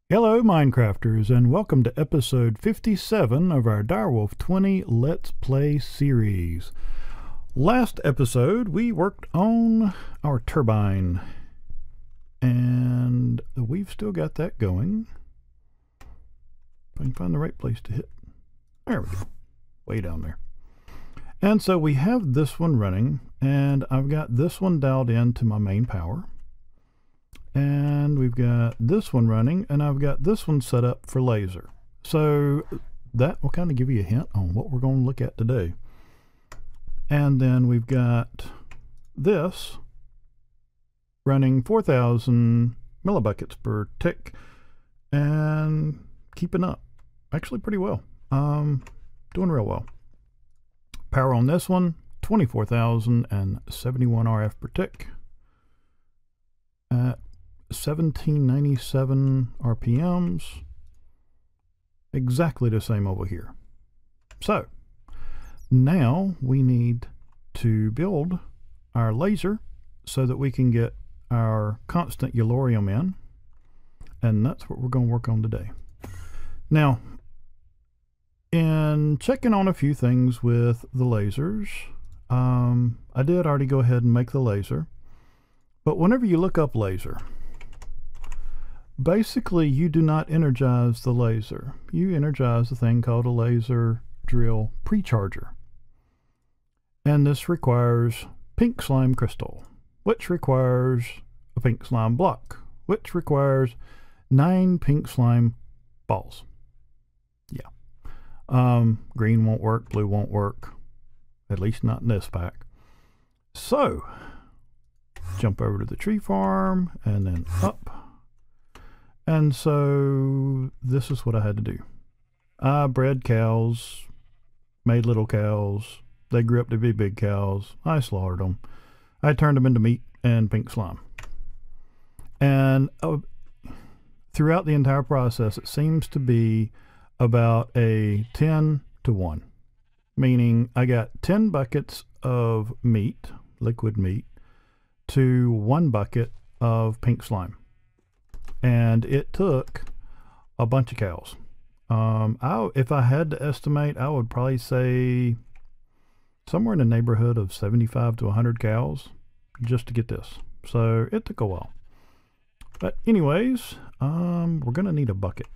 Hello, Minecrafters, and welcome to episode 57 of our Direwolf 20 Let's Play series. Last episode, we worked on our turbine, and we've still got that going. If I can find the right place to hit. There we go. Way down there. And so we have this one running, and I've got this one dialed into my main power. And we've got this one running, and I've got this one set up for laser. So that will kind of give you a hint on what we're going to look at today. And then we've got this running 4,000 millibuckets per tick and keeping up actually pretty well. Doing real well. Power on this one, 24,071 RF per tick at 1797 RPMs. Exactly the same over here. So now we need to build our laser so that we can get our constant Yellorium in, and that's what we're going to work on today. Now, in checking on a few things with the lasers, I did already go ahead and make the laser, but whenever you look up laser, basically you do not energize the laser. You energize a thing called a laser drill precharger. And this requires pink slime crystal, which requires a pink slime block, which requires 9 pink slime balls. Yeah. Green won't work, blue won't work, at least not in this pack. So, jump over to the tree farm and then up. And so this is what I had to do. I bred cows, made little cows. They grew up to be big cows. I slaughtered them. I turned them into meat and pink slime. And throughout the entire process, it seems to be about a 10 to 1. Meaning I got 10 buckets of meat, liquid meat, to 1 bucket of pink slime. And it took a bunch of cows. If I had to estimate, I would probably say somewhere in the neighborhood of 75 to 100 cows just to get this. So it took a while. But anyways, we're going to need a bucket.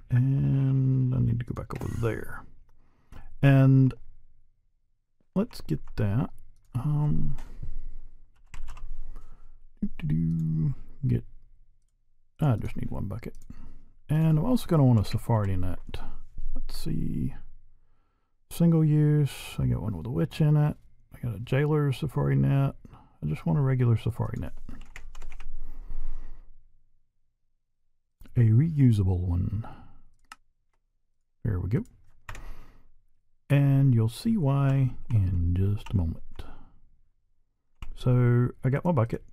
And I need to go back over there. And let's get that. I just need 1 bucket. And I'm also going to want a safari net. Let's see. Single use. I got one with a witch in it. I got a jailer safari net. I just want a regular safari net. A reusable one. There we go. And you'll see why in just a moment. So I got my bucket.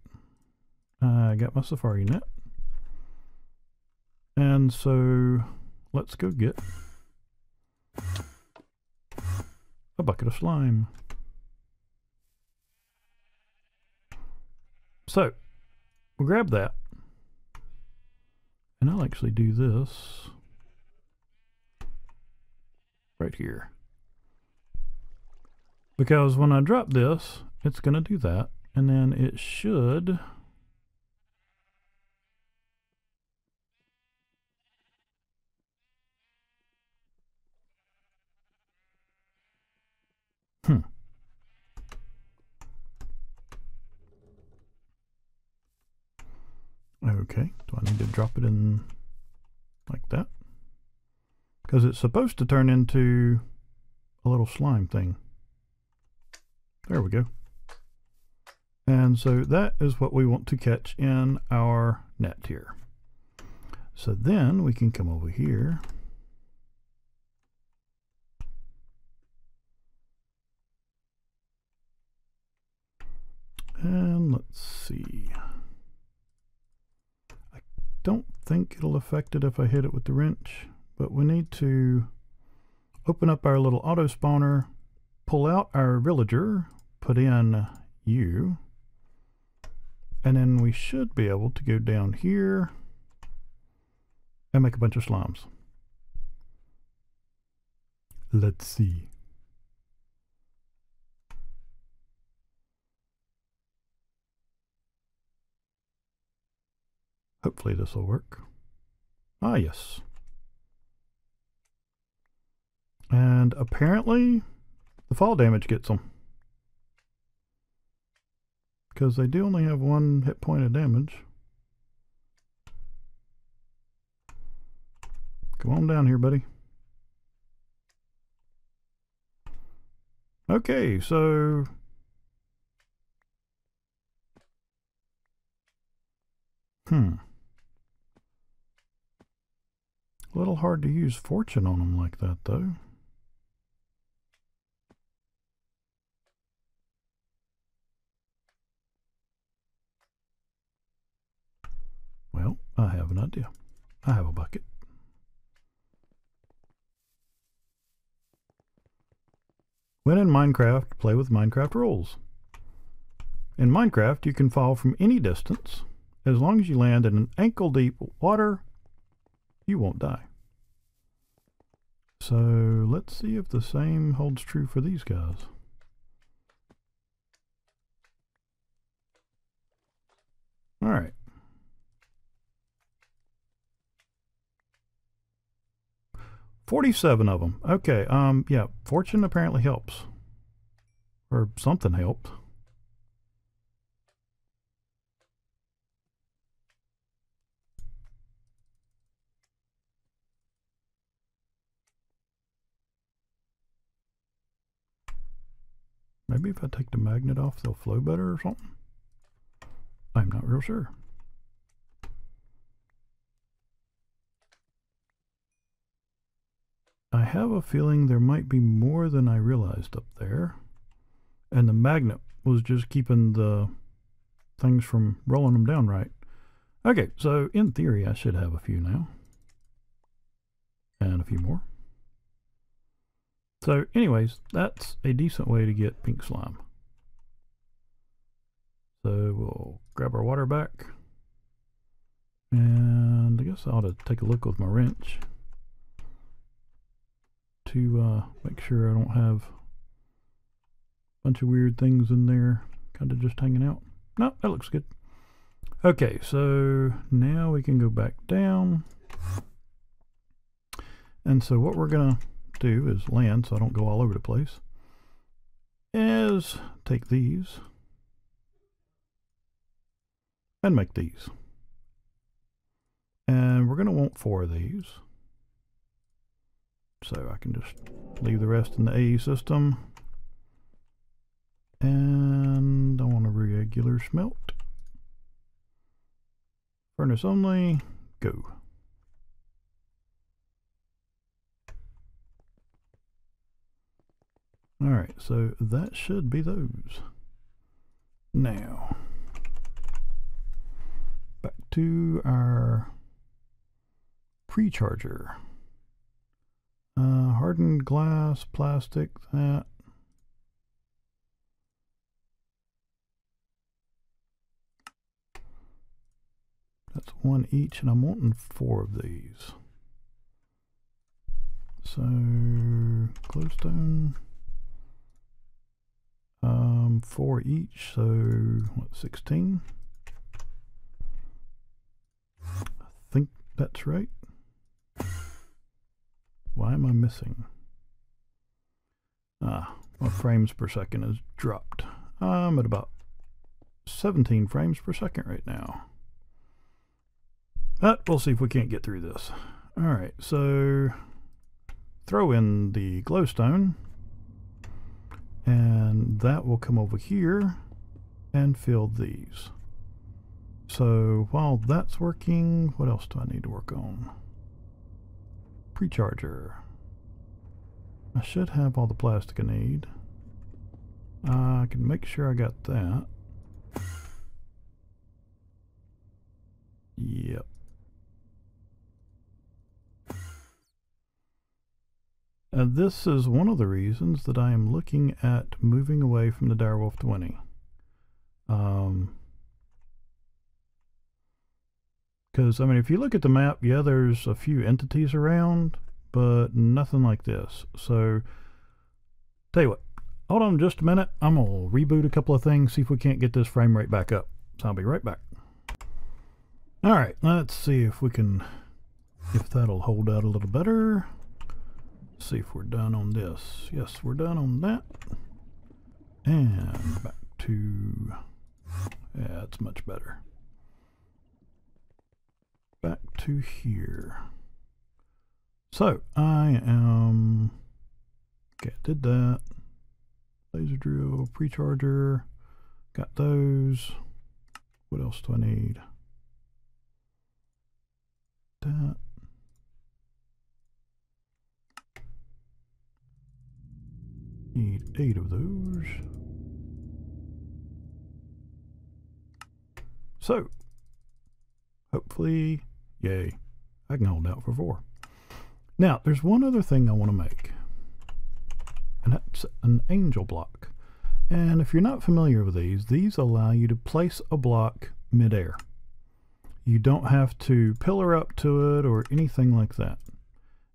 I got my safari net. And so let's go get a bucket of slime. So we'll grab that. And I'll actually do this right here. Because when I drop this, it's going to do that. And then it should... Okay, do I need to drop it in like that? Because it's supposed to turn into a little slime thing. There we go. And so that is what we want to catch in our net here. So then we can come over here. And let's see. I don't think it'll affect it if I hit it with the wrench, but we need to open up our little auto spawner, pull out our villager, put in you, And then we should be able to go down here and make a bunch of slimes. Let's see. Hopefully this will work. Ah, yes. And apparently the fall damage gets them, because they do only have 1 hit point of damage. Come on down here, buddy. Okay, so a little hard to use fortune on them like that, though. Well, I have an idea. I have a bucket. When in Minecraft, play with Minecraft rules. In Minecraft, you can fall from any distance. As long as you land in an ankle-deep water, you won't die. So let's see if the same holds true for these guys. All right. $47 of them. Okay, yeah, fortune apparently helps. Or something helped. Maybe if I take the magnet off, they'll flow better or something? I'm not real sure. I have a feeling there might be more than I realized up there. And the magnet was just keeping the things from rolling them down right. Okay, so in theory, I should have a few now. And a few more. So anyways, that's a decent way to get pink slime. So we'll grab our water back. And I guess I ought to take a look with my wrench to make sure I don't have a bunch of weird things in there kind of just hanging out. No, that looks good. Okay, so now we can go back down. And so what we're gonna do is land, so I don't go all over the place, is take these and make these. And we're gonna want 4 of these. So I can just leave the rest in the A system. And I want a regular smelt. Furnace only, go. Alright, so that should be those. Now, back to our pre-charger. Hardened glass, plastic, that. That's 1 each, and I'm wanting 4 of these. So, glowstone. 4 each, so what, 16? I think that's right. Why am I missing? My frames per second has dropped. I'm at about 17 frames per second right now. But we'll see if we can't get through this. Alright, so throw in the glowstone, and that will come over here and fill these. So while that's working, what else do I need to work on? Pre-charger. I should have all the plastic I need. I can make sure I got that. Yep. And this is one of the reasons that I am looking at moving away from the Direwolf 20. Because, I mean, if you look at the map, yeah, there's a few entities around, but nothing like this. So, tell you what, hold on just a minute. I'm going to reboot a couple of things, see if we can't get this frame rate back up. So I'll be right back. All right, let's see if we can, if that'll hold out a little better. Let's see if we're done on this. Yes, we're done on that. And back to, yeah, it's much better. Back to here. So I am, okay, I did that. Laser drill, pre-charger, got those. What else do I need? That. Need 8 of those. So, hopefully, yay, I can hold out for 4. Now, there's one other thing I want to make, and that's an angel block. And if you're not familiar with these allow you to place a block midair. You don't have to pillar up to it or anything like that.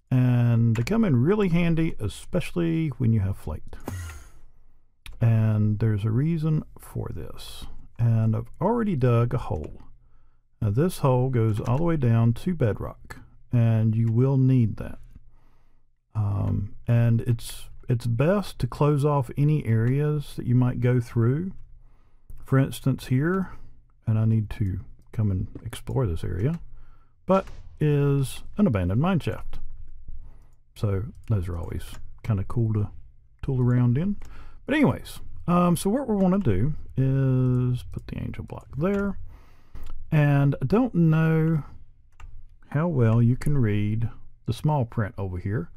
And they come in really handy, especially when you have Slate. And there's a reason for this. And I've already dug a hole. Now this hole goes all the way down to bedrock, and you will need that. And it's best to close off any areas that you might go through. For instance here, and I need to come and explore this area, but is an abandoned mine shaft. So those are always kind of cool to tool around in. But anyways, so what we want to do is put the angel block there. And I don't know how well you can read the small print over here,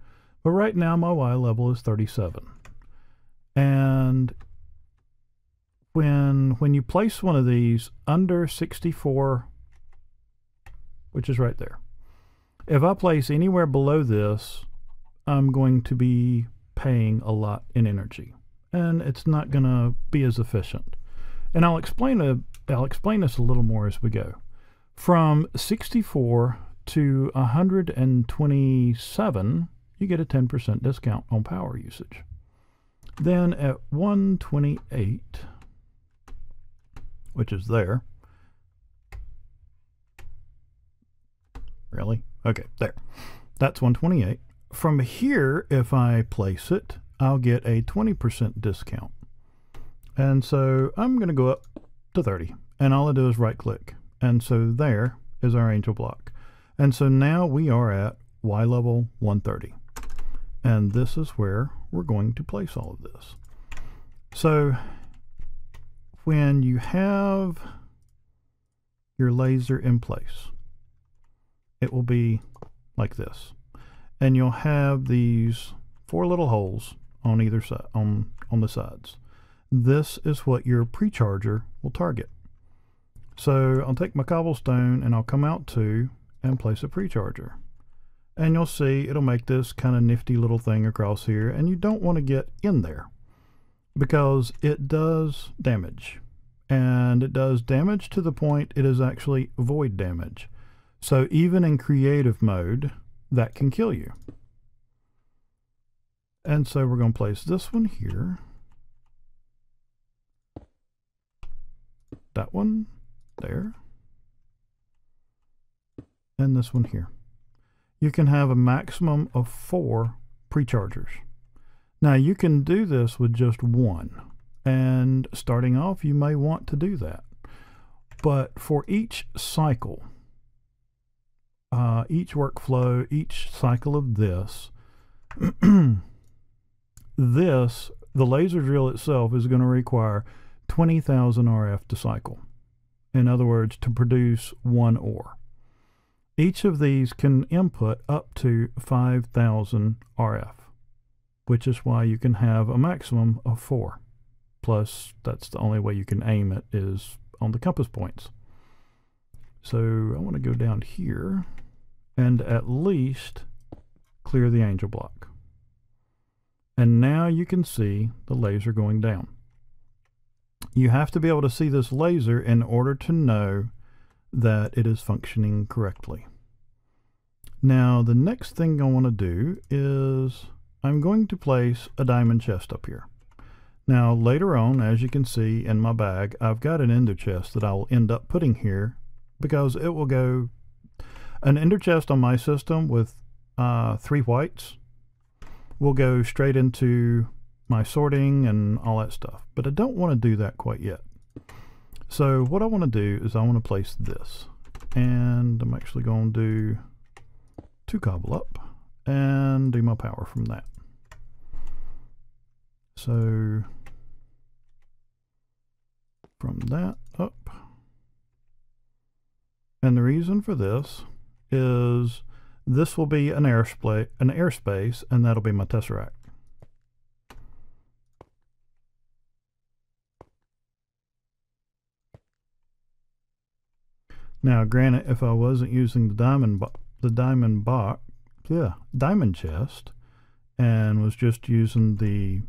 but right now my Y level is 37. And when you place one of these under 64, which is right there, if I place anywhere below this, I'm going to be paying a lot in energy, and it's not going to be as efficient. And I'll explain this a little more as we go. From 64 to 127, you get a 10% discount on power usage. Then at 128, which is there. Really? Okay, there. That's 128. From here, if I place it, I'll get a 20% discount. And so I'm going to go up to 30, and all I do is right click. And so there is our angel block. And so now we are at Y level 130. And this is where we're going to place all of this. So when you have your laser in place, it will be like this. And you'll have these 4 little holes on either side, on the sides. This is what your pre-charger will target. So I'll take my cobblestone and I'll come out to and place a pre-charger. And you'll see it'll make this kind of nifty little thing across here, and you don't want to get in there because it does damage. And it does damage to the point it is actually void damage. So even in creative mode, that can kill you. And so we're going to place this one here, that one there, and this one here. You can have a maximum of 4 pre-chargers. Now you can do this with just 1, and starting off you may want to do that. But for each cycle, each workflow, each cycle of this, the laser drill itself is going to require 20,000 RF to cycle. In other words, to produce 1 ore. Each of these can input up to 5,000 RF, which is why you can have a maximum of 4. Plus, that's the only way you can aim it is on the compass points. So I want to go down here and at least clear the angel block. And now you can see the laser going down. You have to be able to see this laser in order to know that it is functioning correctly. Now the next thing I want to do is I'm going to place a diamond chest up here. Now later on, as you can see in my bag, I've got an ender chest that I'll end up putting here because it will go, an ender chest on my system with 3 whites will go straight into my sorting and all that stuff. But I don't want to do that quite yet. So what I want to do is I want to place this, and I'm actually going to do 2 cobble up and do my power from that. So from that up, and the reason for this is this will be an airspace, and that'll be my tesseract. Now granted, if I wasn't using the diamond chest and was just using the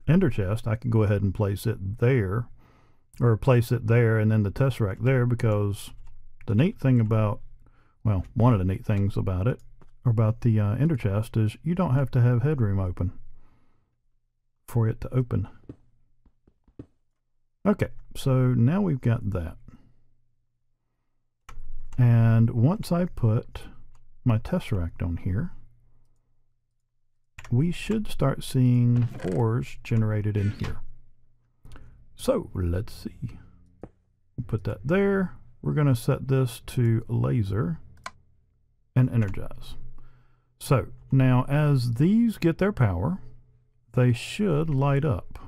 ender chest, I could go ahead and place it there, or place it there and then the tesseract there, because the neat thing about, well, one of the neat things about it, or about the ender chest, is you don't have to have headroom open for it to open. Okay, so now we've got that. And once I put my tesseract on here, we should start seeing ores generated in here. So let's see. We'll put that there. We're going to set this to laser and energize. So now as these get their power, they should light up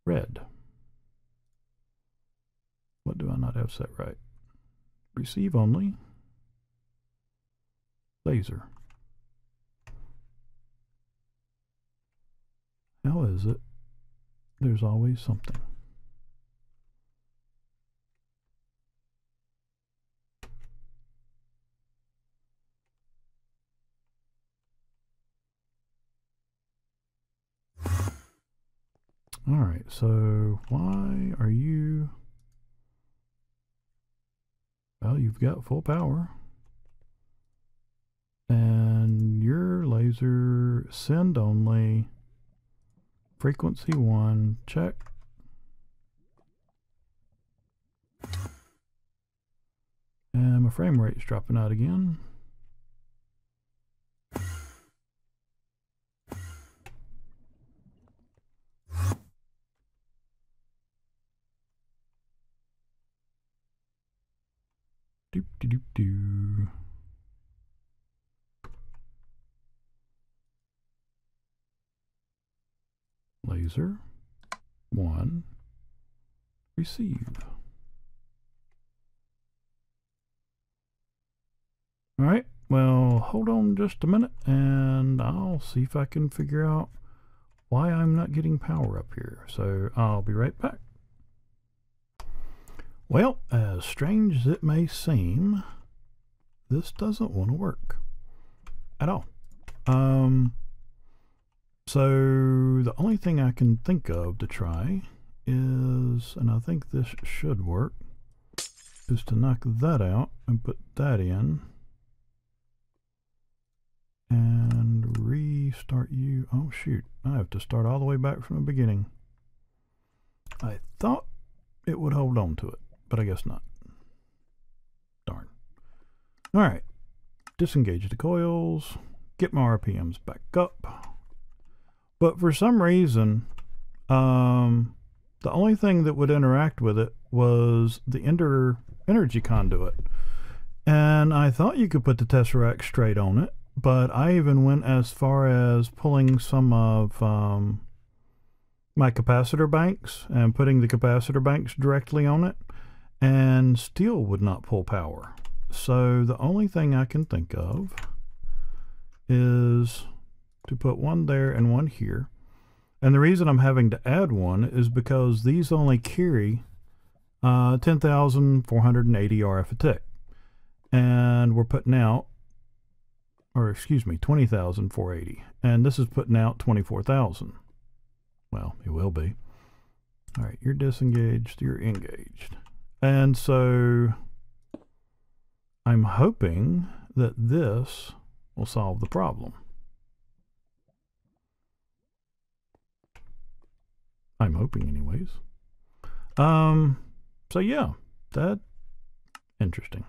red. What do I not have set right? Receive only. Laser. How is it? There's always something. All right, so why are you... Well, you've got full power. And your laser send only, frequency 1, check. And my frame rate's dropping out again. Doop de doop doo. Laser 1, receive. All right, well, hold on just a minute and I'll see if I can figure out why I'm not getting power up here. So I'll be right back. Well, as strange as it may seem, this doesn't want to work at all. So the only thing I can think of to try is, and I think this should work, is to knock that out and put that in and restart you. Oh shoot, I have to start all the way back from the beginning. I thought it would hold on to it, but I guess not. Darn. All right, disengage the coils, get my RPMs back up. But for some reason, the only thing that would interact with it was the energy conduit. And I thought you could put the tesseract straight on it, but I even went as far as pulling some of my capacitor banks and putting the capacitor banks directly on it, and still would not pull power. So the only thing I can think of is to put one there and one here. And the reason I'm having to add one is because these only carry 10,480 RF a tick. And we're putting out, or excuse me, 20,480. And this is putting out 24,000. Well, it will be. All right, you're disengaged, you're engaged. And so I'm hoping that this will solve the problem. I'm hoping anyways. So yeah, that interesting.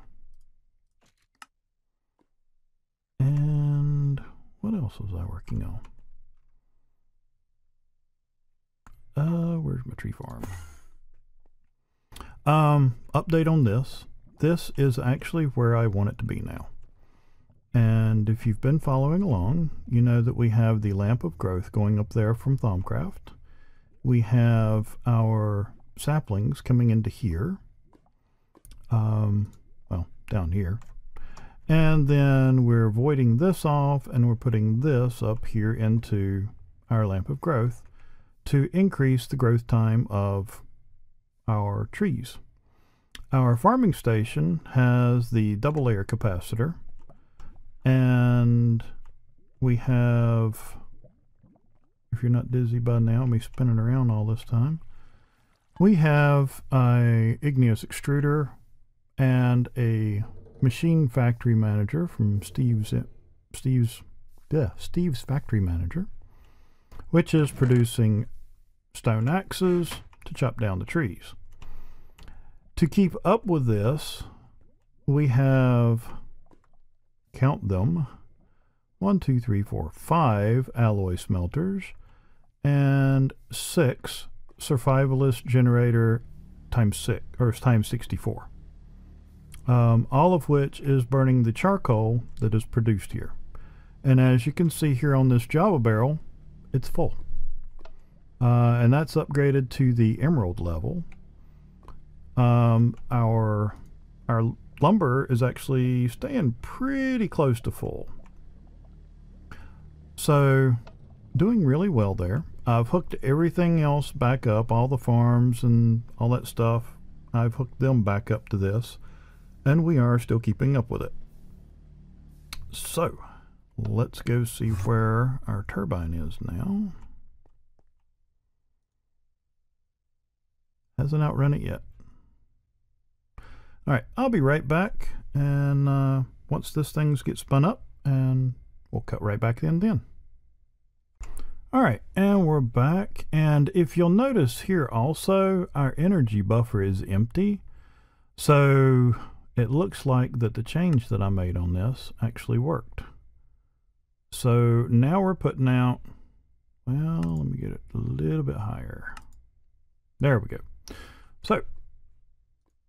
And what else was I working on? Where's my tree farm? Update on this. This is actually where I want it to be now. And if you've been following along, you know that we have the lamp of growth going up there from Thaumcraft. We have our saplings coming into here. Well, down here. And then we're voiding this off and we're putting this up here into our lamp of growth to increase the growth time of our trees. Our farming station has the double layer capacitor, and we have, if you're not dizzy by now, me spinning around all this time, we have a igneous extruder and a machine factory manager from Steve's Factory Manager, which is producing stone axes to chop down the trees. To keep up with this, we have, count them, 1, 2, 3, 4, 5 alloy smelters and 6 survivalist generator times 6 or times 64. All of which is burning the charcoal that is produced here. And as you can see here on this Java barrel, it's full. And that's upgraded to the emerald level. Our lumber is actually staying pretty close to full. So doing really well there. I've hooked everything else back up, all the farms and all that stuff. I've hooked them back up to this, and we are still keeping up with it. So let's go see where our turbine is now. Hasn't outrun it yet. All right, I'll be right back, and once this thing gets spun up, and we'll cut right back in then. All right, and we're back, and if you'll notice here also, our energy buffer is empty, so it looks like that the change that I made on this actually worked. So now we're putting out, well, let me get it a little bit higher. There we go. So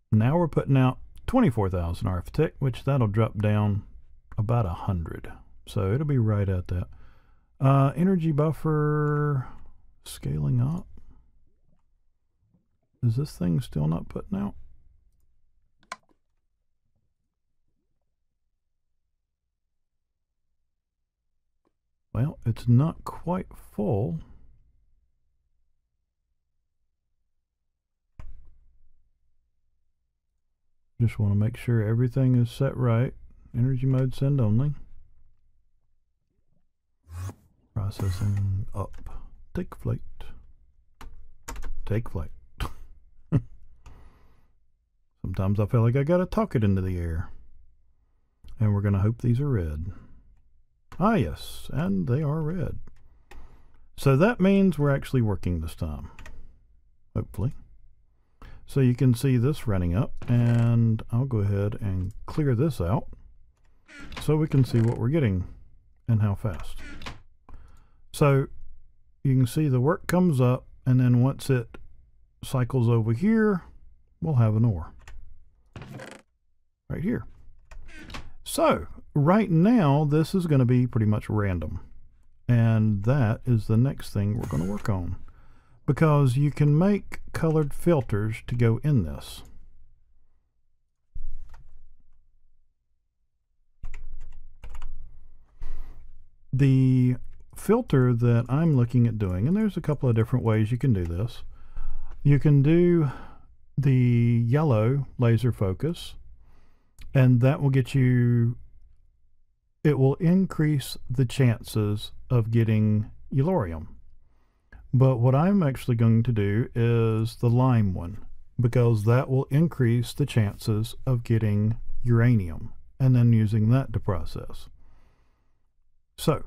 now we're putting out 24,000 arithmetic, which that'll drop down about 100. So it'll be right at that. Energy buffer scaling up. Is this thing still not putting out? Well, it's not quite full. Just want to make sure everything is set right. Energy mode send only. Processing up. Take flight. Take flight. Sometimes I feel like I gotta talk it into the air. And we're gonna hope these are red. Ah yes, and they are red. So that means we're actually working this time. Hopefully. So you can see this running up, and I'll go ahead and clear this out so we can see what we're getting and how fast. So you can see the work comes up, and then once it cycles over here, we'll have an ore right here. So right now this is going to be pretty much random, and that is the next thing we're going to work on, because you can make colored filters to go in this. The filter that I'm looking at doing, and there's a couple of different ways you can do this. You can do the yellow laser focus, and that will get you, it will increase the chances of getting Yellorium. But what I'm actually going to do is the lime one, because that will increase the chances of getting uranium and then using that to process. So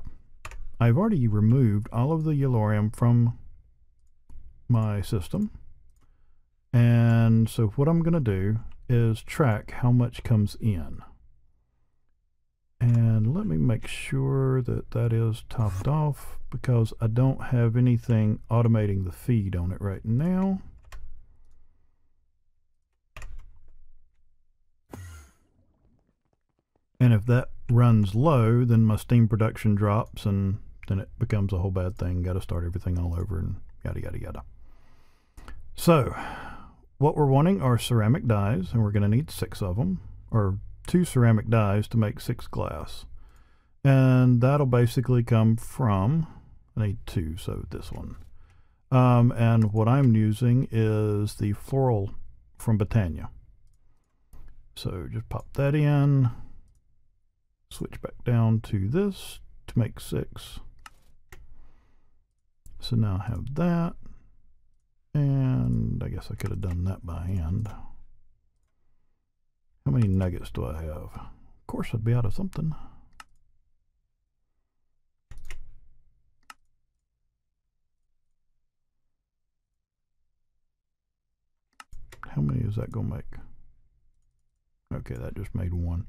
I've already removed all of the yellorium from my system, and so what I'm going to do is track how much comes in. And let me make sure that that is topped off, because I don't have anything automating the feed on it right now. And if that runs low, then my steam production drops, and then it becomes a whole bad thing. Got to start everything all over and yada, yada, yada. So what we're wanting are ceramic dies, and we're going to need 6 of them, or 2 ceramic dies to make 6 glass. And that'll basically come from, I need 2, so this one. And what I'm using is the floral from Botania. So just pop that in, switch back down to this to make 6. So now I have that, and I guess I could have done that by hand. How many nuggets do I have? Of course I'd be out of something. How many is that going to make? Okay, that just made 1.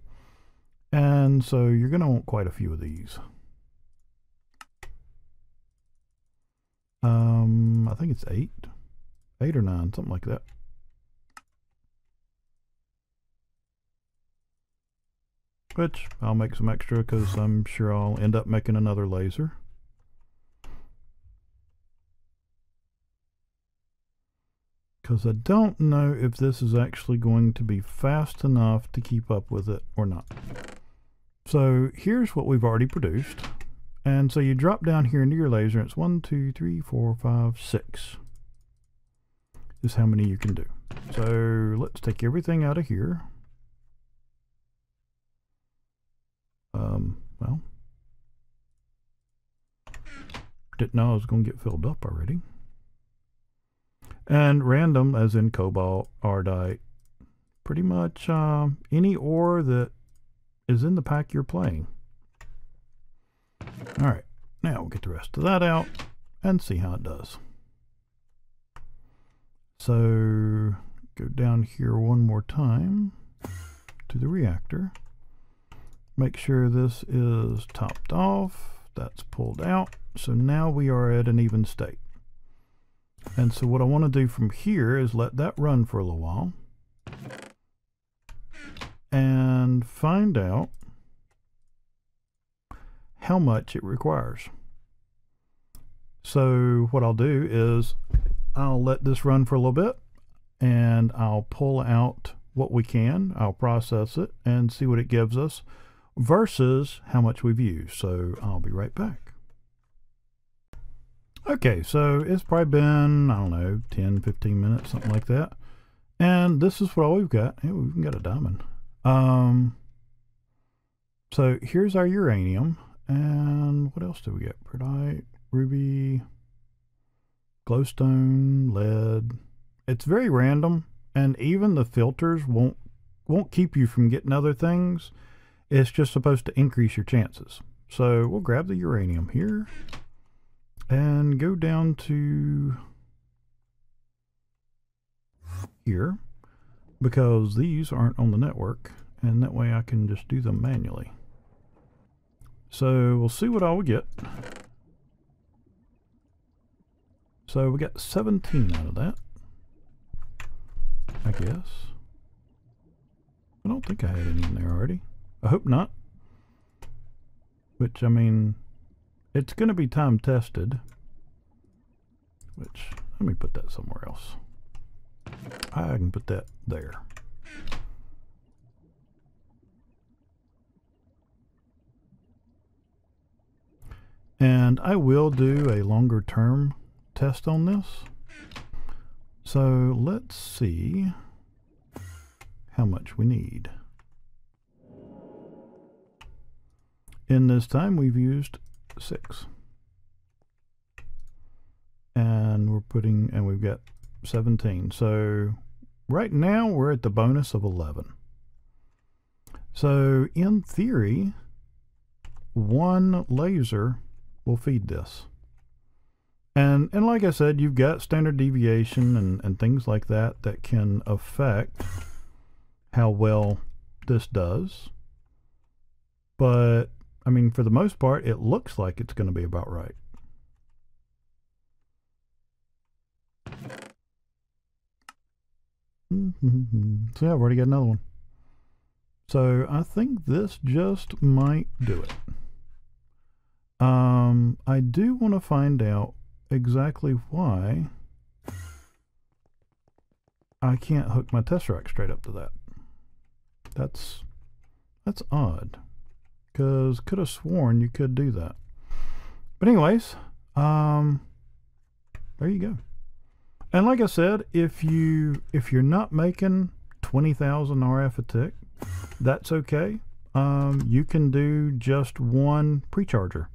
And so you're going to want quite a few of these. I think it's 8 or 9, something like that. Which I'll make some extra because I'm sure I'll end up making another laser. Because I don't know if this is actually going to be fast enough to keep up with it or not. So here's what we've already produced. And so you drop down here into your laser, and it's 1, 2, 3, 4, 5, 6. Is how many you can do. So let's take everything out of here. Well, didn't know I was going to get filled up already. And random, as in cobalt, ardite, pretty much any ore that is in the pack you're playing. Alright, now we'll get the rest of that out and see how it does. So go down here one more time to the reactor. Make sure this is topped off. That's pulled out. So now we are at an even state. And so what I want to do from here is let that run for a little while and find out how much it requires. So what I'll do is I'll let this run for a little bit, and I'll pull out what we can. I'll process it and see what it gives us versus how much we've used. So I'll be right back. Okay, so it's probably been, I don't know, 10, 15 minutes, something like that. And this is what all we've got. Hey, we've even got a diamond. So here's our uranium. And what else do we get? Peridot, ruby, glowstone, lead. It's very random, and even the filters won't keep you from getting other things. It's just supposed to increase your chances. So we'll grab the uranium here and go down to here, because these aren't on the network, and that way I can just do them manually. So we'll see what all we get. So we got 17 out of that, I guess. I don't think I had any in there already. I hope not. Which, I mean, it's going to be time tested. Which, let me put that somewhere else. I can put that there. And I will do a longer term test on this. So let's see how much we need. In this time we've used 6. And we've got 17. So right now we're at the bonus of 11. So in theory, one laser will feed this. And like I said, you've got standard deviation and things like that that can affect how well this does. But, I mean, for the most part, it looks like it's going to be about right. So yeah, I've already got another one. So I think this just might do it. I do want to find out exactly why I can't hook my tesseract straight up to that. That's odd, because could have sworn you could do that. But anyways, there you go. And like I said, if you're not making 20,000 RF a tick, that's okay. You can do just one precharger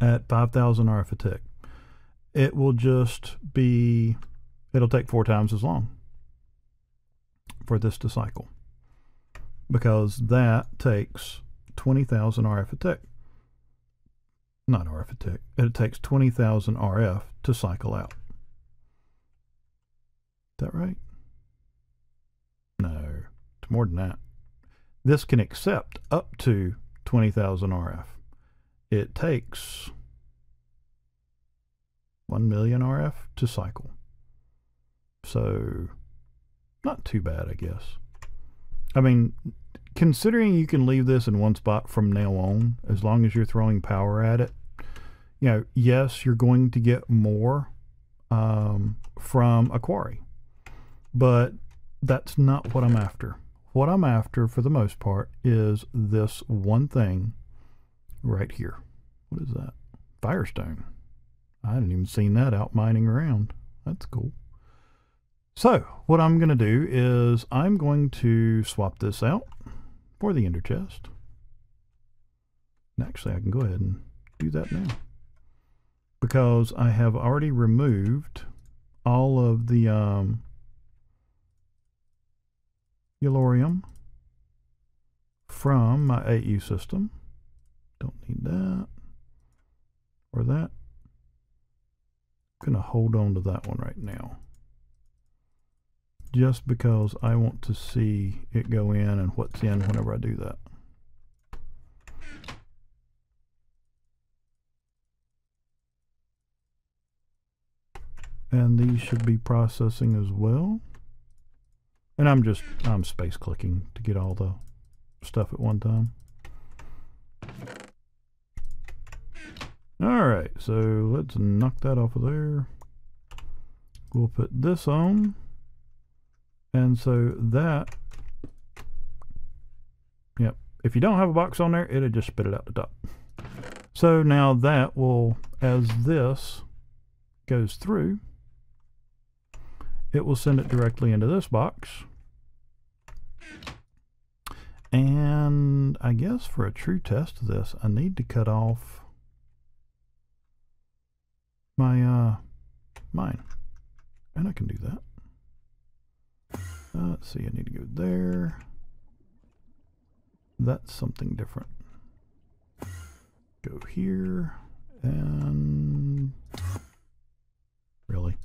at 5,000 RF a tick. It will just be, it'll take 4 times as long for this to cycle, because that takes 20,000 RF a tick. Not RF a tick. It takes 20,000 RF to cycle out. Is that right? No, it's more than that. This can accept up to 20,000 RF. It takes 1 million RF to cycle. So, not too bad, I guess. I mean, considering you can leave this in one spot from now on, as long as you're throwing power at it, you know, yes, you're going to get more from a quarry, but that's not what I'm after. What I'm after, for the most part, is this one thing right here. What is that? Firestone. I hadn't even seen that out mining around. That's cool. So, what I'm going to do is I'm going to swap this out for the ender chest. And actually, I can go ahead and do that now, because I have already removed all of the Yellorium from my AU system. Don't need that or that. I'm going to hold on to that one right now, just because I want to see it go in and what's in whenever I do that. And these should be processing as well. And I'm space clicking to get all the stuff at one time. Alright, so let's knock that off of there. We'll put this on. And so that, yep, if you don't have a box on there, it'll just spit it out the top. So now that will, as this goes through, it will send it directly into this box. And I guess for a true test of this, I need to cut off my mine. And I can do that. Let's see, I need to go there. That's something different. Go here, and really?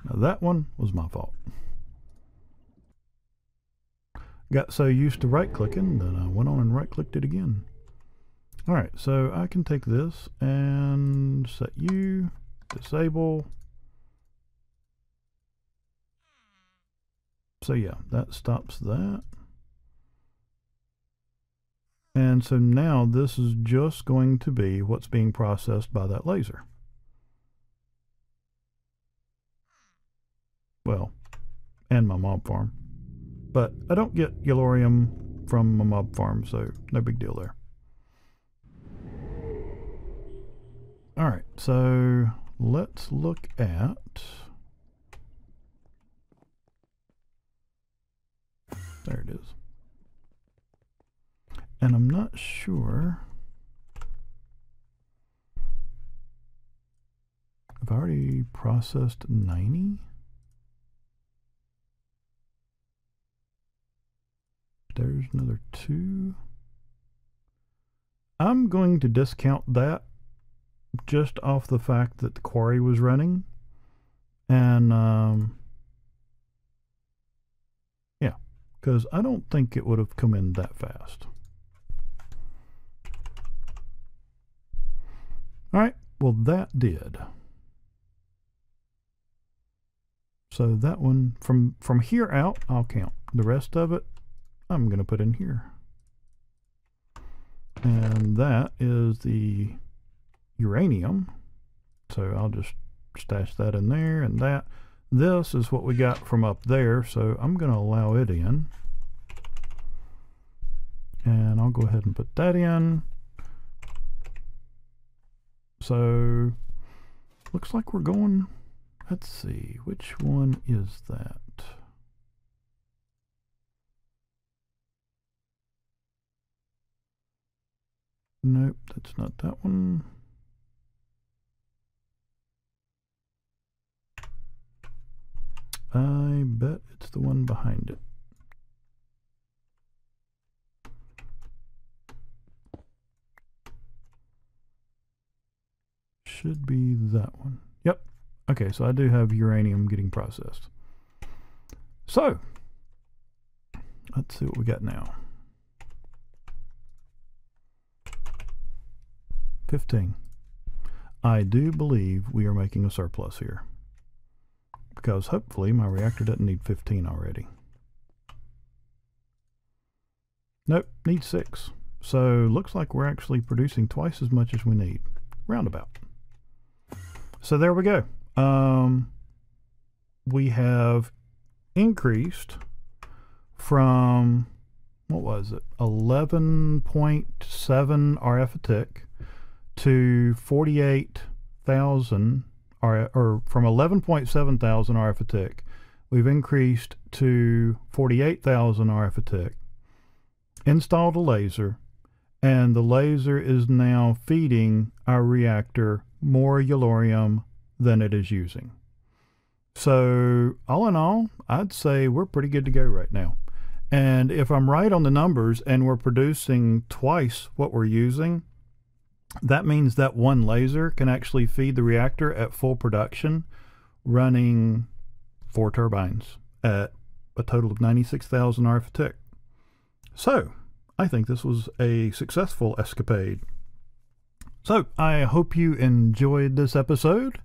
Now that one was my fault. Got so used to right clicking that I went on and right clicked it again. Alright, so I can take this and set you, disable. So yeah, that stops that. And so now this is just going to be what's being processed by that laser. Well, and my mob farm. But I don't get Yellorium from my mob farm, so no big deal there. Alright, so let's look at there it is. And I'm not sure. I've already processed 90. There's another 2. I'm going to discount that just off the fact that the quarry was running. And, yeah, because I don't think it would have come in that fast. All right, well, that did. So that one, from here out, I'll count. The rest of it, I'm going to put in here. And that is the uranium. So I'll just stash that in there, and that. This is what we got from up there, so I'm going to allow it in. And I'll go ahead and put that in. So, looks like we're going, let's see, which one is that? Nope, that's not that one. I bet it's the one behind it. Should be that one. Yep. Okay, so I do have uranium getting processed. So, let's see what we got now. 15. I do believe we are making a surplus here, because hopefully my reactor doesn't need 15 already. Nope, needs 6. So looks like we're actually producing twice as much as we need, roundabout. So there we go. We have increased from, what was it, 11.7 RF a tick to 48,000, or from 11.7 thousand RF a tick, we've increased to 48,000 RF a tick, installed a laser, and the laser is now feeding our reactor more yellorium than it is using. So all in all, I'd say we're pretty good to go right now. And if I'm right on the numbers and we're producing twice what we're using, that means that one laser can actually feed the reactor at full production, running 4 turbines at a total of 96,000 RF a tick. So I think this was a successful escapade. So I hope you enjoyed this episode.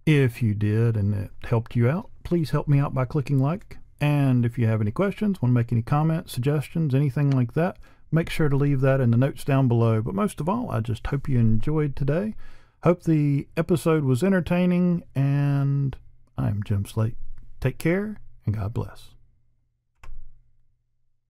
If you did and it helped you out, please help me out by clicking like. And if you have any questions, want to make any comments, suggestions, anything like that, make sure to leave that in the notes down below. But most of all, I just hope you enjoyed today. Hope the episode was entertaining, and I'm Jim Slate. Take care, and God bless.